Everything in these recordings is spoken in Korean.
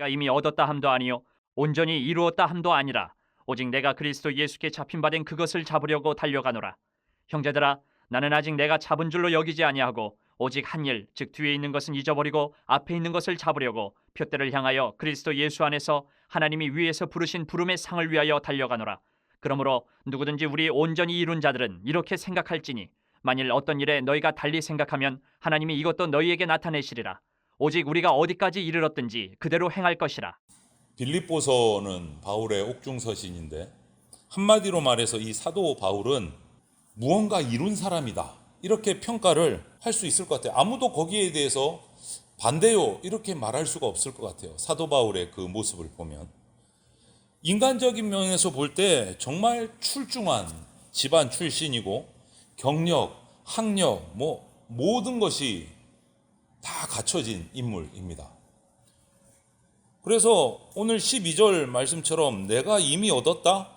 내가 이미 얻었다 함도 아니요 온전히 이루었다 함도 아니라 오직 내가 그리스도 예수께 잡힌 바 된 그것을 잡으려고 달려가노라. 형제들아, 나는 아직 내가 잡은 줄로 여기지 아니하고 오직 한 일, 즉 뒤에 있는 것은 잊어버리고 앞에 있는 것을 잡으려고 표대를 향하여 그리스도 예수 안에서 하나님이 위에서 부르신 부름의 상을 위하여 달려가노라. 그러므로 누구든지 우리 온전히 이룬 자들은 이렇게 생각할지니 만일 어떤 일에 너희가 달리 생각하면 하나님이 이것도 너희에게 나타내시리라. 오직 우리가 어디까지 이르렀든지 그대로 행할 것이라. 빌립보서는 바울의 옥중서신인데 한마디로 말해서 이 사도 바울은 무언가 이룬 사람이다, 이렇게 평가를 할 수 있을 것 같아요. 아무도 거기에 대해서 반대요 이렇게 말할 수가 없을 것 같아요. 사도 바울의 그 모습을 보면 인간적인 면에서 볼 때 정말 출중한 집안 출신이고 경력, 학력, 모든 것이 다 갖춰진 인물입니다. 그래서 오늘 12절 말씀처럼 내가 이미 얻었다,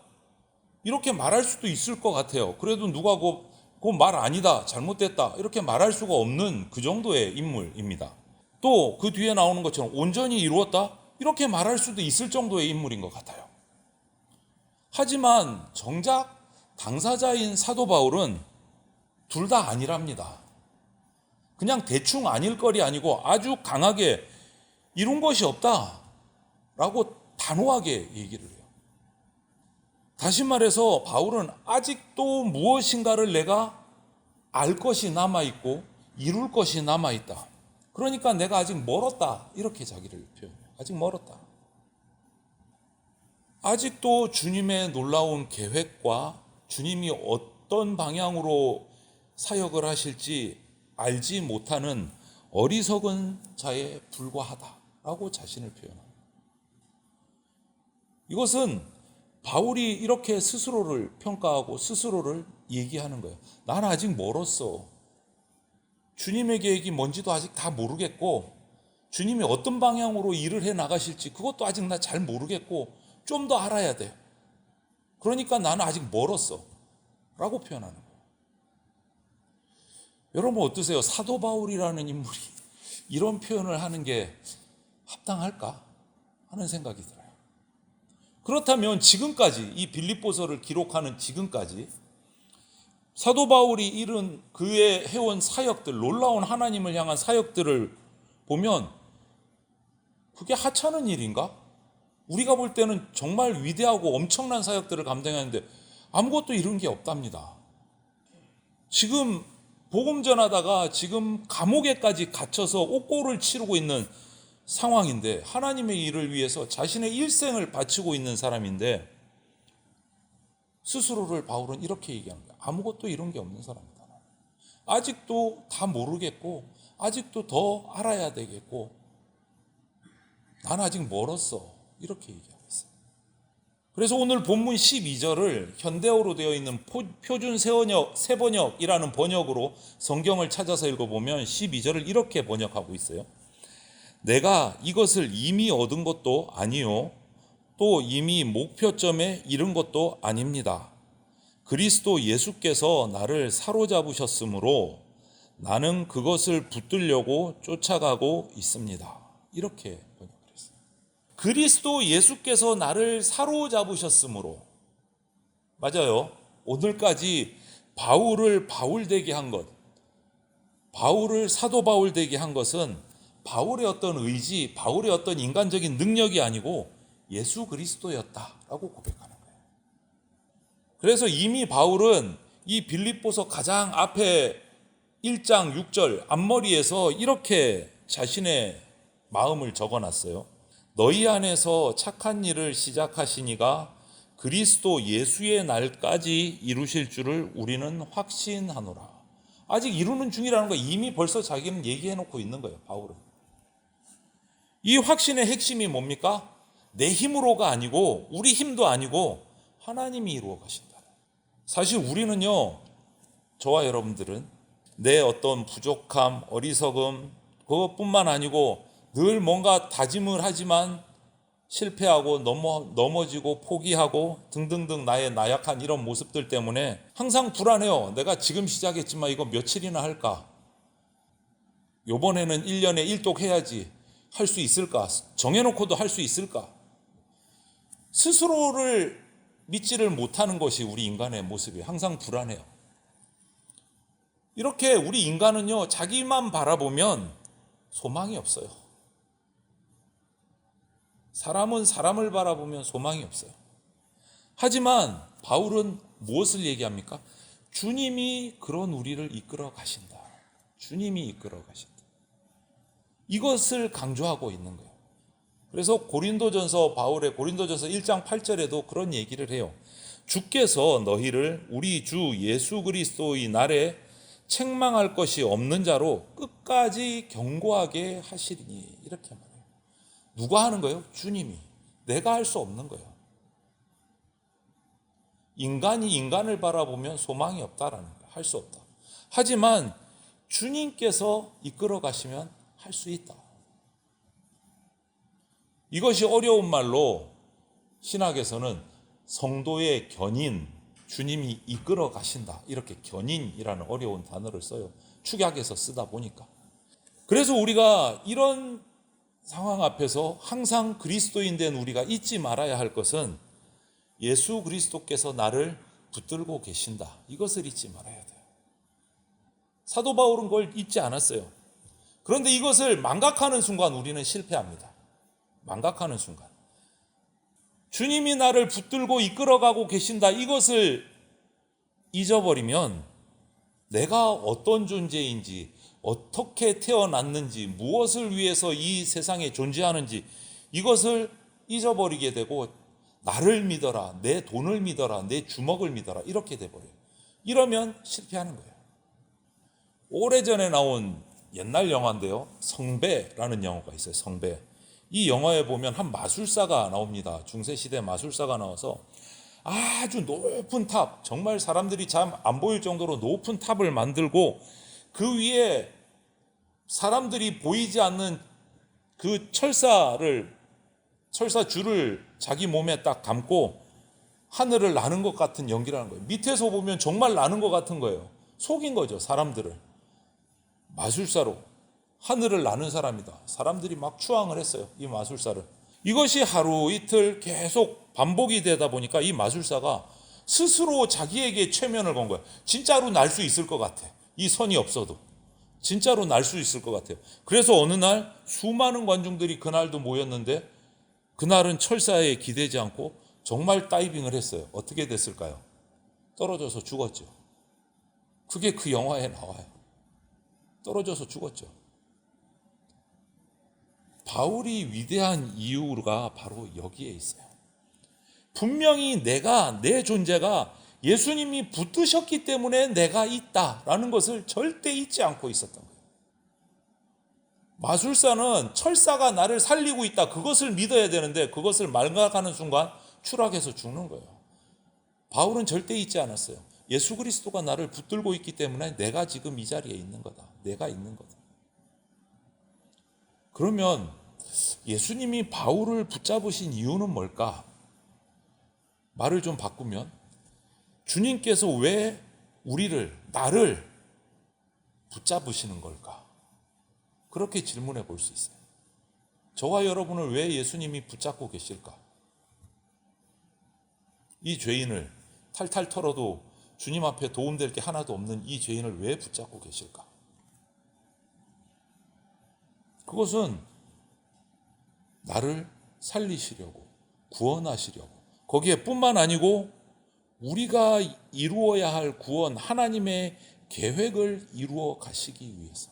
이렇게 말할 수도 있을 것 같아요. 그래도 누가 그거 말 아니다, 잘못됐다, 이렇게 말할 수가 없는 그 정도의 인물입니다. 또 그 뒤에 나오는 것처럼 온전히 이루었다, 이렇게 말할 수도 있을 정도의 인물인 것 같아요. 하지만 정작 당사자인 사도 바울은 둘 다 아니랍니다. 그냥 대충 아닐 거리 아니고 아주 강하게 이룬 것이 없다라고 단호하게 얘기를 해요. 다시 말해서 바울은 아직도 무엇인가를 내가 알 것이 남아있고 이룰 것이 남아있다. 그러니까 내가 아직 멀었다, 이렇게 자기를 표현해요. 아직 멀었다. 아직도 주님의 놀라운 계획과 주님이 어떤 방향으로 사역을 하실지 알지 못하는 어리석은 자에 불과하다라고 자신을 표현합니다. 이것은 바울이 이렇게 스스로를 평가하고 스스로를 얘기하는 거예요. 난 아직 멀었어. 주님의 계획이 뭔지도 아직 다 모르겠고 주님이 어떤 방향으로 일을 해 나가실지 그것도 아직 나 잘 모르겠고 좀 더 알아야 돼. 그러니까 나는 아직 멀었어 라고 표현하는 거예요. 여러분 어떠세요? 사도 바울이라는 인물이 이런 표현을 하는 게 합당할까 하는 생각이 들어요. 그렇다면 지금까지 이 빌립보서를 기록하는 지금까지 사도 바울이 이룬 그의 해온 사역들, 놀라운 하나님을 향한 사역들을 보면 그게 하찮은 일인가? 우리가 볼 때는 정말 위대하고 엄청난 사역들을 감당하는데 아무것도 이룬 게 없답니다. 지금 복음 전하다가 지금 감옥에까지 갇혀서 옥고를 치르고 있는 상황인데 하나님의 일을 위해서 자신의 일생을 바치고 있는 사람인데 스스로를 바울은 이렇게 얘기합니다. 아무것도 이룬 게 없는 사람이다. 아직도 다 모르겠고 아직도 더 알아야 되겠고 난 아직 멀었어, 이렇게 얘기하고 있어요. 그래서 오늘 본문 12절을 현대어로 되어 있는 표준 세번역이라는 번역으로 성경을 찾아서 읽어보면 12절을 이렇게 번역하고 있어요. 내가 이것을 이미 얻은 것도 아니요 또 이미 목표점에 이른 것도 아닙니다. 그리스도 예수께서 나를 사로잡으셨으므로 나는 그것을 붙들려고 쫓아가고 있습니다. 이렇게 번역을 했어요. 그리스도 예수께서 나를 사로잡으셨으므로, 맞아요. 오늘까지 바울을 바울 되게 한 것, 바울을 사도 바울 되게 한 것은 바울의 어떤 의지, 바울의 어떤 인간적인 능력이 아니고 예수 그리스도였다라고 고백하는 거예요. 그래서 이미 바울은 이 빌립보서 가장 앞에 1장 6절 앞머리에서 이렇게 자신의 마음을 적어놨어요. 너희 안에서 착한 일을 시작하시니가 그리스도 예수의 날까지 이루실 줄을 우리는 확신하노라. 아직 이루는 중이라는 거 이미 벌써 자기는 얘기해놓고 있는 거예요, 바울은. 이 확신의 핵심이 뭡니까? 내 힘으로가 아니고 우리 힘도 아니고 하나님이 이루어 가신다. 사실 우리는요, 저와 여러분들은 내 어떤 부족함, 어리석음 그것뿐만 아니고 늘 뭔가 다짐을 하지만 실패하고 넘어지고 포기하고 등등등 나의 나약한 이런 모습들 때문에 항상 불안해요. 내가 지금 시작했지만 이거 며칠이나 할까? 요번에는 1년에 1독 해야지. 할 수 있을까? 정해놓고도 할 수 있을까? 스스로를 믿지를 못하는 것이 우리 인간의 모습이에요. 항상 불안해요. 이렇게 우리 인간은요, 자기만 바라보면 소망이 없어요. 사람은 사람을 바라보면 소망이 없어요. 하지만 바울은 무엇을 얘기합니까? 주님이 그런 우리를 이끌어 가신다. 주님이 이끌어 가신다. 이것을 강조하고 있는 거예요. 그래서 바울의 고린도전서 1장 8절에도 그런 얘기를 해요. 주께서 너희를 우리 주 예수 그리스도의 날에 책망할 것이 없는 자로 끝까지 경고하게 하시리니, 이렇게 말해요. 누가 하는 거예요? 주님이. 내가 할 수 없는 거예요. 인간이 인간을 바라보면 소망이 없다라는 거예요. 할 수 없다. 하지만 주님께서 이끌어 가시면 할 수 있다. 이것이 어려운 말로 신학에서는 성도의 견인, 주님이 이끌어 가신다, 이렇게 견인이라는 어려운 단어를 써요. 축약해서 쓰다 보니까. 그래서 우리가 이런 상황 앞에서 항상 그리스도인 된 우리가 잊지 말아야 할 것은 예수 그리스도께서 나를 붙들고 계신다, 이것을 잊지 말아야 돼요. 사도 바울은 그걸 잊지 않았어요. 그런데 이것을 망각하는 순간 우리는 실패합니다. 망각하는 순간. 주님이 나를 붙들고 이끌어가고 계신다, 이것을 잊어버리면 내가 어떤 존재인지, 어떻게 태어났는지, 무엇을 위해서 이 세상에 존재하는지, 이것을 잊어버리게 되고 나를 믿어라, 내 돈을 믿어라, 내 주먹을 믿어라, 이렇게 돼버려요. 이러면 실패하는 거예요. 오래전에 나온 옛날 영화인데요, 성배라는 영화가 있어요. 성배. 이 영화에 보면 한 마술사가 나옵니다. 중세시대 마술사가 나와서 아주 높은 탑, 정말 사람들이 잘 안 보일 정도로 높은 탑을 만들고 그 위에 사람들이 보이지 않는 그 철사 줄을 자기 몸에 딱 감고 하늘을 나는 것 같은 연기를 하는 거예요. 밑에서 보면 정말 나는 것 같은 거예요. 속인 거죠, 사람들을. 마술사로 하늘을 나는 사람이다. 사람들이 막 추앙을 했어요, 이 마술사를. 이것이 하루 이틀 계속 반복이 되다 보니까 이 마술사가 스스로 자기에게 최면을 건 거예요. 진짜로 날 수 있을 것 같아. 이 선이 없어도 진짜로 날 수 있을 것 같아요. 그래서 어느 날 수많은 관중들이 그날도 모였는데, 그날은 철사에 기대지 않고 정말 다이빙을 했어요. 어떻게 됐을까요? 떨어져서 죽었죠. 그게 그 영화에 나와요. 떨어져서 죽었죠. 바울이 위대한 이유가 바로 여기에 있어요. 분명히 내 존재가 예수님이 붙드셨기 때문에 내가 있다라는 것을 절대 잊지 않고 있었던 거예요. 마술사는 철사가 나를 살리고 있다, 그것을 믿어야 되는데 그것을 망각하는 순간 추락해서 죽는 거예요. 바울은 절대 잊지 않았어요. 예수 그리스도가 나를 붙들고 있기 때문에 내가 지금 이 자리에 있는 거다. 내가 있는 거다. 그러면 예수님이 바울을 붙잡으신 이유는 뭘까? 말을 좀 바꾸면 주님께서 왜 나를 붙잡으시는 걸까? 그렇게 질문해 볼 수 있어요. 저와 여러분을 왜 예수님이 붙잡고 계실까? 이 죄인을 탈탈 털어도 주님 앞에 도움될 게 하나도 없는 이 죄인을 왜 붙잡고 계실까? 그것은 나를 살리시려고, 구원하시려고, 거기에 뿐만 아니고 우리가 이루어야 할 구원, 하나님의 계획을 이루어 가시기 위해서,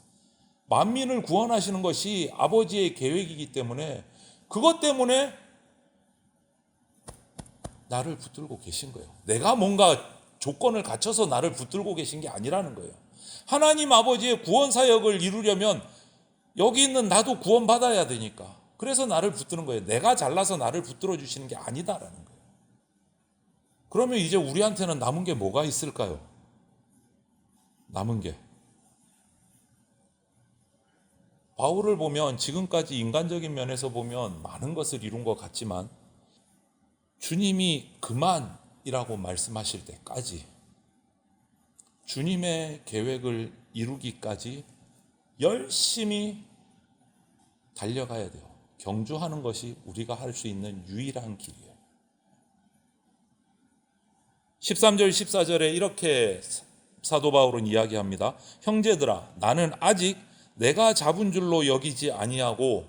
만민을 구원하시는 것이 아버지의 계획이기 때문에 그것 때문에 나를 붙들고 계신 거예요. 내가 뭔가 조건을 갖춰서 나를 붙들고 계신 게 아니라는 거예요. 하나님 아버지의 구원 사역을 이루려면 여기 있는 나도 구원받아야 되니까, 그래서 나를 붙드는 거예요. 내가 잘나서 나를 붙들어 주시는 게 아니다라는 거예요. 그러면 이제 우리한테는 남은 게 뭐가 있을까요? 남은 게, 바울을 보면 지금까지 인간적인 면에서 보면 많은 것을 이룬 것 같지만 주님이 그만이라고 말씀하실 때까지, 주님의 계획을 이루기까지 열심히 달려가야 돼요. 경주하는 것이 우리가 할 수 있는 유일한 길이에요. 13절 14절에 이렇게 사도 바울은 이야기합니다. 형제들아, 나는 아직 내가 잡은 줄로 여기지 아니하고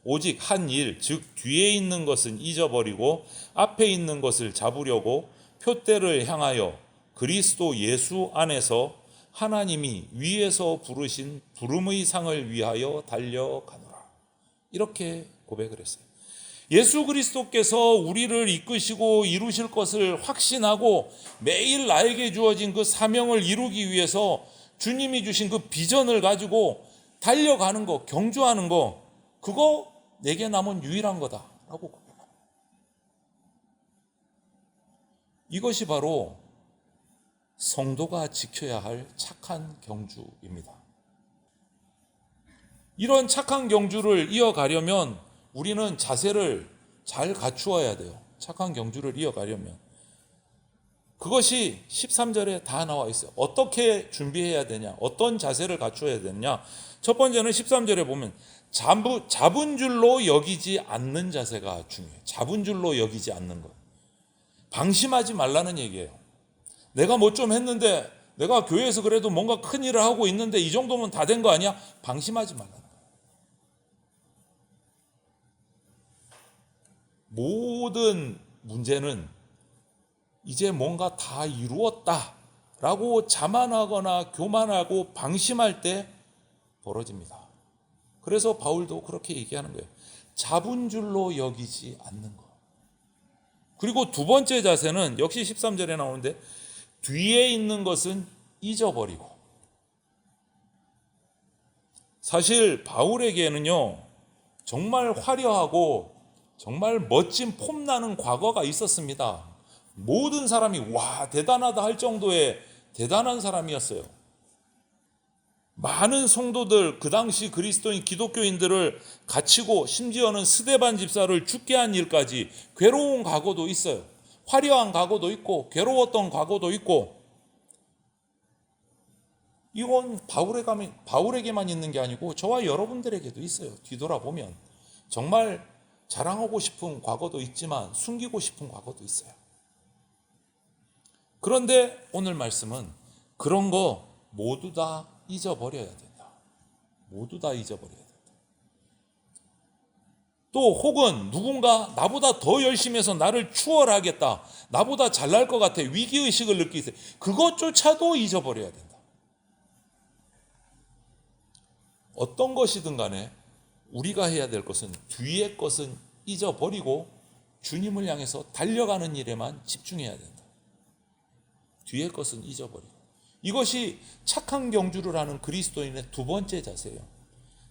오직 한 일, 즉 뒤에 있는 것은 잊어버리고 앞에 있는 것을 잡으려고 표대를 향하여 그리스도 예수 안에서 하나님이 위에서 부르신 부름의 상을 위하여 달려가노라. 이렇게 고백을 했어요. 예수 그리스도께서 우리를 이끄시고 이루실 것을 확신하고 매일 나에게 주어진 그 사명을 이루기 위해서 주님이 주신 그 비전을 가지고 달려가는 거, 경주하는 거, 그거 내게 남은 유일한 거다라고 고백합니다. 이것이 바로 성도가 지켜야 할 착한 경주입니다. 이런 착한 경주를 이어가려면 우리는 자세를 잘 갖추어야 돼요. 착한 경주를 이어가려면. 그것이 13절에 다 나와 있어요. 어떻게 준비해야 되냐, 어떤 자세를 갖추어야 되느냐. 첫 번째는 13절에 보면 잡은 줄로 여기지 않는 자세가 중요해요. 잡은 줄로 여기지 않는 것. 방심하지 말라는 얘기예요. 내가 뭐 좀 했는데, 내가 교회에서 그래도 뭔가 큰 일을 하고 있는데 이 정도면 다 된 거 아니야? 방심하지 말라는 거예요. 모든 문제는 이제 뭔가 다 이루었다라고 자만하거나 교만하고 방심할 때 벌어집니다. 그래서 바울도 그렇게 얘기하는 거예요. 잡은 줄로 여기지 않는 것. 그리고 두 번째 자세는 역시 13절에 나오는데 뒤에 있는 것은 잊어버리고. 사실 바울에게는요, 정말 화려하고 정말 멋진 폼나는 과거가 있었습니다. 모든 사람이 와 대단하다 할 정도의 대단한 사람이었어요. 많은 성도들, 그 당시 그리스도인 기독교인들을 갇히고 심지어는 스데반 집사를 죽게 한 일까지 괴로운 과거도 있어요. 화려한 과거도 있고 괴로웠던 과거도 있고. 이건 바울에게만 있는 게 아니고 저와 여러분들에게도 있어요. 뒤돌아보면 정말 자랑하고 싶은 과거도 있지만 숨기고 싶은 과거도 있어요. 그런데 오늘 말씀은 그런 거 모두 다 잊어버려야 된다. 모두 다 잊어버려야 된다. 또 혹은 누군가 나보다 더 열심히 해서 나를 추월하겠다, 나보다 잘날 것 같아, 위기의식을 느끼세요. 그것조차도 잊어버려야 된다. 어떤 것이든 간에 우리가 해야 될 것은 뒤의 것은 잊어버리고 주님을 향해서 달려가는 일에만 집중해야 된다. 뒤의 것은 잊어버리고. 이것이 착한 경주를 하는 그리스도인의 두 번째 자세예요.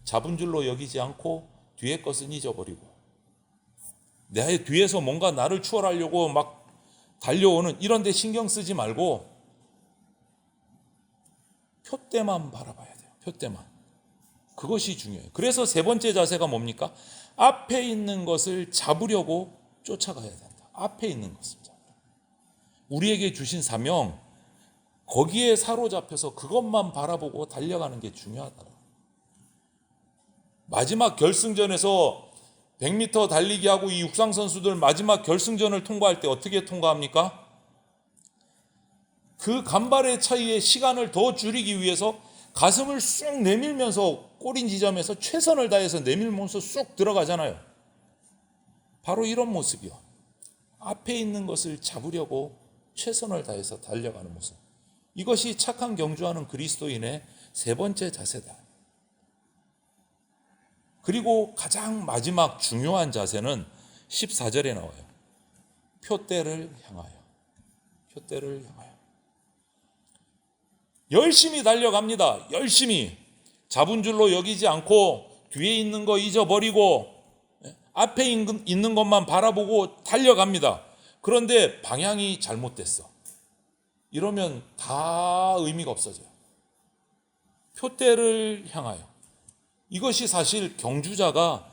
잡은 줄로 여기지 않고 뒤의 것은 잊어버리고. 내 뒤에서 뭔가 나를 추월하려고 막 달려오는 이런 데 신경 쓰지 말고 표대만 바라봐야 돼요. 표대만. 그것이 중요해요. 그래서 세 번째 자세가 뭡니까? 앞에 있는 것을 잡으려고 쫓아가야 된다. 앞에 있는 것을 잡으려고. 우리에게 주신 사명, 거기에 사로잡혀서 그것만 바라보고 달려가는 게 중요하다. 마지막 결승전에서 100m 달리기 하고 이 육상 선수들 마지막 결승전을 통과할 때 어떻게 통과합니까? 그 간발의 차이의 시간을 더 줄이기 위해서 가슴을 쑥 내밀면서 꼬린 지점에서 최선을 다해서 내밀면서 쑥 들어가잖아요. 바로 이런 모습이요. 앞에 있는 것을 잡으려고 최선을 다해서 달려가는 모습. 이것이 착한 경주하는 그리스도인의 세 번째 자세다. 그리고 가장 마지막 중요한 자세는 14절에 나와요. 표대를 향하여. 표대를 향하여. 열심히 달려갑니다. 열심히. 잡은 줄로 여기지 않고 뒤에 있는 거 잊어버리고 앞에 있는 것만 바라보고 달려갑니다. 그런데 방향이 잘못됐어. 이러면 다 의미가 없어져요. 표대를 향하여. 이것이 사실 경주자가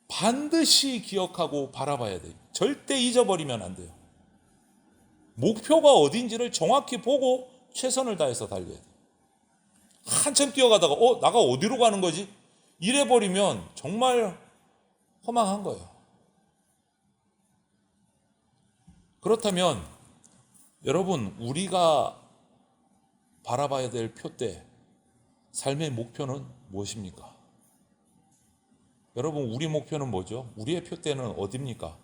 반드시 기억하고 바라봐야 돼요. 절대 잊어버리면 안 돼요. 목표가 어딘지를 정확히 보고 최선을 다해서 달려야 돼요. 한참 뛰어가다가 나가 어디로 가는 거지? 이래버리면 정말 허망한 거예요. 그렇다면 여러분, 우리가 바라봐야 될 표대, 삶의 목표는 무엇입니까? 여러분, 우리 목표는 뭐죠? 우리의 표대는 어디입니까?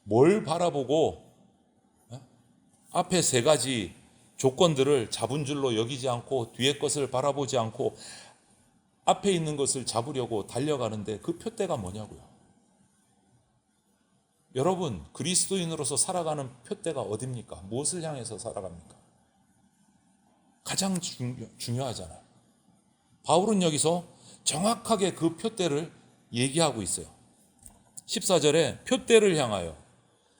뭘 바라보고 앞에 세 가지 조건들을 잡은 줄로 여기지 않고 뒤에 것을 바라보지 않고 앞에 있는 것을 잡으려고 달려가는데 그 표대가 뭐냐고요? 여러분, 그리스도인으로서 살아가는 표대가 어디입니까? 무엇을 향해서 살아갑니까? 가장 중요하잖아요. 바울은 여기서 정확하게 그 표대를 얘기하고 있어요. 14절에 표대를 향하여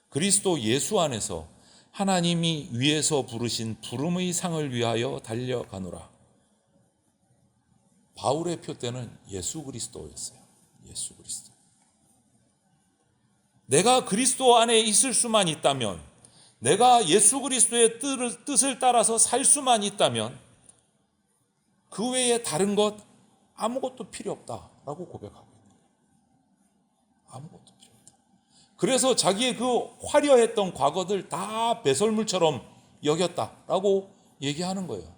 그리스도 예수 안에서 하나님이 위에서 부르신 부름의 상을 위하여 달려가노라. 바울의 표대는 예수 그리스도였어요. 예수 그리스도. 내가 그리스도 안에 있을 수만 있다면, 내가 예수 그리스도의 뜻을 따라서 살 수만 있다면 그 외에 다른 것 아무것도 필요 없다라고 고백하고 있는 거예요. 아무것도 필요 없다. 그래서 자기의 그 화려했던 과거들 다 배설물처럼 여겼다라고 얘기하는 거예요.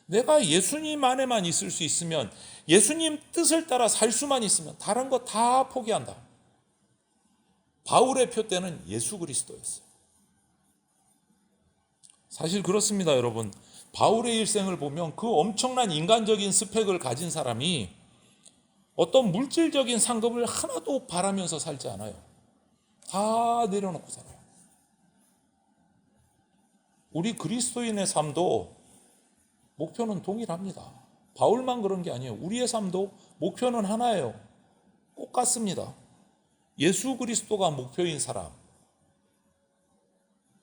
내가 예수님 안에만 있을 수 있으면, 예수님 뜻을 따라 살 수만 있으면 다른 거 다 포기한다. 바울의 표대는 예수 그리스도였어요. 사실 그렇습니다, 여러분. 바울의 일생을 보면 그 엄청난 인간적인 스펙을 가진 사람이 어떤 물질적인 상급을 하나도 바라면서 살지 않아요. 다 내려놓고 살아요. 우리 그리스도인의 삶도 목표는 동일합니다. 바울만 그런 게 아니에요. 우리의 삶도 목표는 하나예요. 똑같습니다. 예수 그리스도가 목표인 사람,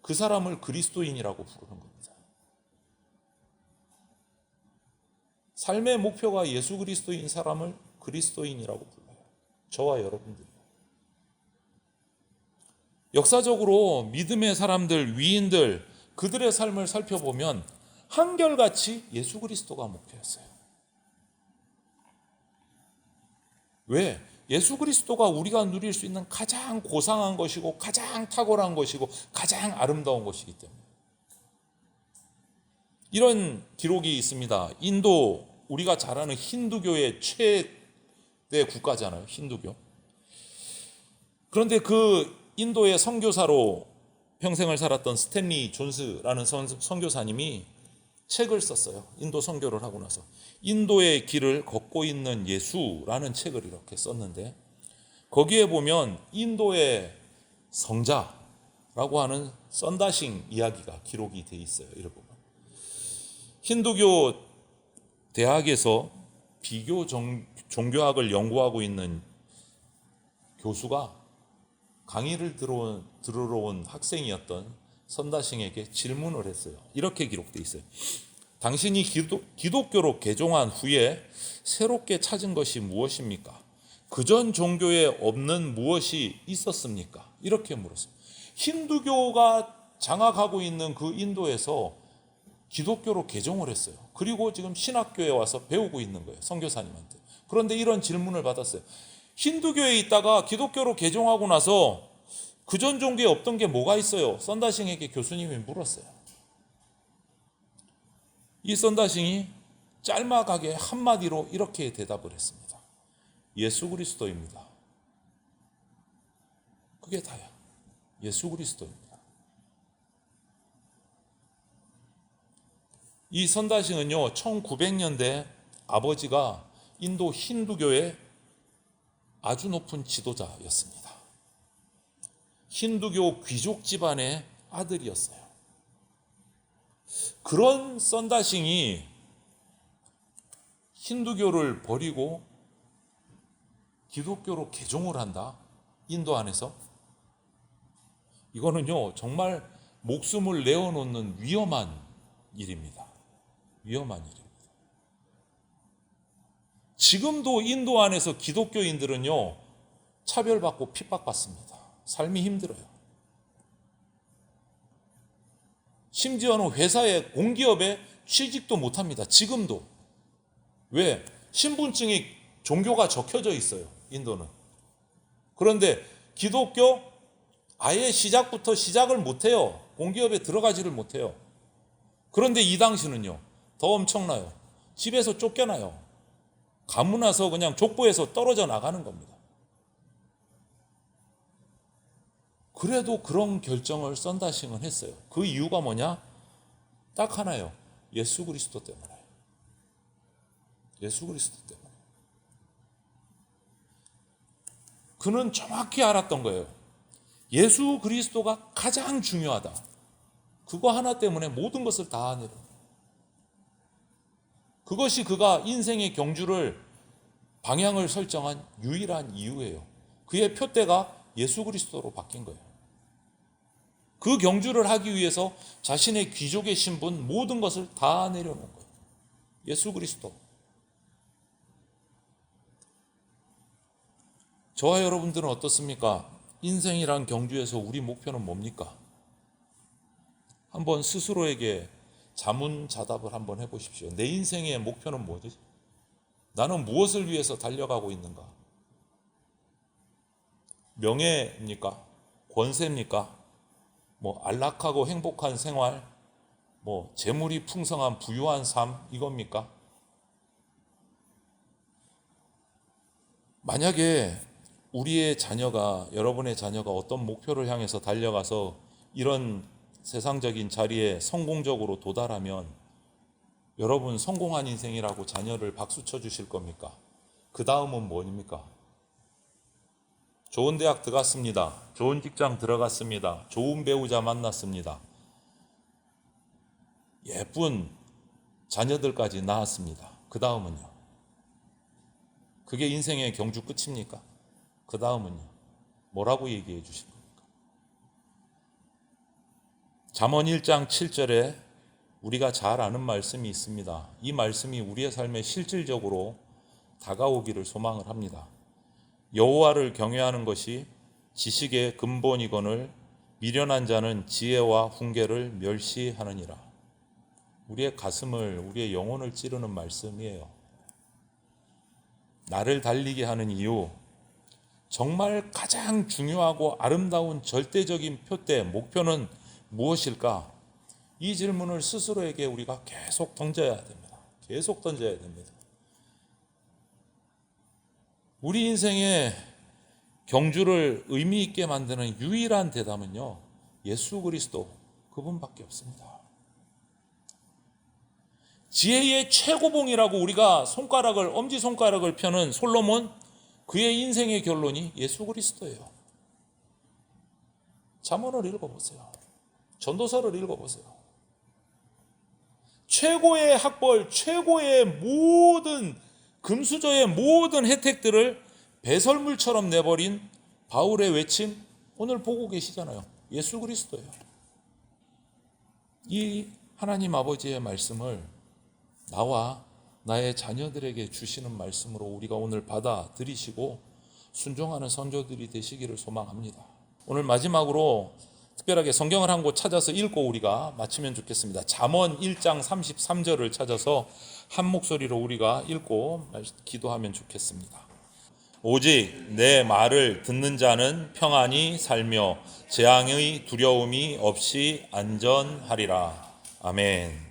그 사람을 그리스도인이라고 부르는 겁니다. 삶의 목표가 예수 그리스도인 사람을 그리스도인이라고 불러요. 저와 여러분들이요. 역사적으로 믿음의 사람들, 위인들, 그들의 삶을 살펴보면 한결같이 예수 그리스도가 목표였어요. 왜? 예수 그리스도가 우리가 누릴 수 있는 가장 고상한 것이고 가장 탁월한 것이고 가장 아름다운 것이기 때문에. 이런 기록이 있습니다. 인도, 우리가 잘 아는 힌두교의 최대 국가잖아요. 힌두교. 그런데 그 인도의 선교사로 평생을 살았던 스탠리 존스라는 선교사님이 책을 썼어요. 인도 선교를 하고 나서 인도의 길을 걷고 있는 예수라는 책을 이렇게 썼는데, 거기에 보면 인도의 성자라고 하는 썬다싱 이야기가 기록이 돼 있어요. 이렇게 보면 힌두교 대학에서 비교 종교학을 연구하고 있는 교수가 강의를 들으러 온 학생이었던 선다싱에게 질문을 했어요. 이렇게 기록되어 있어요. 당신이 기독교로 개종한 후에 새롭게 찾은 것이 무엇입니까? 그전 종교에 없는 무엇이 있었습니까? 이렇게 물었어요. 힌두교가 장악하고 있는 그 인도에서 기독교로 개종을 했어요. 그리고 지금 신학교에 와서 배우고 있는 거예요. 선교사님한테. 그런데 이런 질문을 받았어요. 힌두교에 있다가 기독교로 개종하고 나서 그전 종교에 없던 게 뭐가 있어요? 썬다싱에게 교수님이 물었어요. 이 썬다싱이 짤막하게 한마디로 이렇게 대답을 했습니다. 예수 그리스도입니다. 그게 다야. 예수 그리스도입니다. 이 선다싱은요, 1900년대 아버지가 인도 힌두교의 아주 높은 지도자였습니다. 힌두교 귀족 집안의 아들이었어요. 그런 썬다싱이 힌두교를 버리고 기독교로 개종을 한다? 인도 안에서? 이거는요, 정말 목숨을 내어놓는 위험한 일입니다. 위험한 일입니다. 지금도 인도 안에서 기독교인들은요, 차별받고 핍박받습니다. 삶이 힘들어요. 심지어는 회사에, 공기업에 취직도 못합니다. 지금도. 왜? 신분증이 종교가 적혀져 있어요. 인도는. 그런데 기독교 아예 시작을 못해요. 공기업에 들어가지를 못해요. 그런데 이 당시는요, 더 엄청나요. 집에서 쫓겨나요. 가문나서 그냥 족보에서 떨어져 나가는 겁니다. 그래도 그런 결정을 썬다싱은 했어요. 그 이유가 뭐냐? 딱 하나예요. 예수 그리스도 때문에. 예수 그리스도 때문에. 그는 정확히 알았던 거예요. 예수 그리스도가 가장 중요하다. 그거 하나 때문에 모든 것을 다 하네요. 그것이 그가 인생의 경주를 방향을 설정한 유일한 이유예요. 그의 표대가 예수 그리스도로 바뀐 거예요. 그 경주를 하기 위해서 자신의 귀족의 신분 모든 것을 다 내려놓은 거예요. 예수 그리스도. 저와 여러분들은 어떻습니까? 인생이란 경주에서 우리 목표는 뭡니까? 한번 스스로에게 자문자답을 한번 해보십시오. 내 인생의 목표는 뭐지? 나는 무엇을 위해서 달려가고 있는가? 명예입니까? 권세입니까? 안락하고 행복한 생활, 재물이 풍성한 부유한 삶, 이겁니까? 만약에 우리의 자녀가, 여러분의 자녀가 어떤 목표를 향해서 달려가서 이런 세상적인 자리에 성공적으로 도달하면 여러분 성공한 인생이라고 자녀를 박수 쳐주실 겁니까? 그 다음은 뭐입니까? 좋은 대학 들어갔습니다. 좋은 직장 들어갔습니다. 좋은 배우자 만났습니다. 예쁜 자녀들까지 낳았습니다. 그 다음은요? 그게 인생의 경주 끝입니까? 그 다음은요? 뭐라고 얘기해 주실 겁니까? 잠언 1장 7절에 우리가 잘 아는 말씀이 있습니다. 이 말씀이 우리의 삶에 실질적으로 다가오기를 소망을 합니다. 여호와를 경외하는 것이 지식의 근본이거늘 미련한 자는 지혜와 훈계를 멸시하느니라. 우리의 가슴을, 우리의 영혼을 찌르는 말씀이에요. 나를 달리게 하는 이유, 정말 가장 중요하고 아름다운 절대적인 표대, 목표는 무엇일까? 이 질문을 스스로에게 우리가 계속 던져야 됩니다. 계속 던져야 됩니다. 우리 인생의 경주를 의미 있게 만드는 유일한 대답은요, 예수 그리스도, 그분밖에 없습니다. 지혜의 최고봉이라고 우리가 엄지손가락을 펴는 솔로몬, 그의 인생의 결론이 예수 그리스도예요. 잠언을 읽어보세요. 전도서를 읽어보세요. 최고의 학벌, 최고의 모든 금수저의 모든 혜택들을 배설물처럼 내버린 바울의 외침, 오늘 보고 계시잖아요. 예수 그리스도예요. 이 하나님 아버지의 말씀을 나와 나의 자녀들에게 주시는 말씀으로 우리가 오늘 받아들이시고 순종하는 선조들이 되시기를 소망합니다. 오늘 마지막으로 특별하게 성경을 한 곳 찾아서 읽고 우리가 마치면 좋겠습니다. 잠언 1장 33절을 찾아서 한 목소리로 우리가 읽고 기도하면 좋겠습니다. 오직 내 말을 듣는 자는 평안히 살며 재앙의 두려움이 없이 안전하리라. 아멘.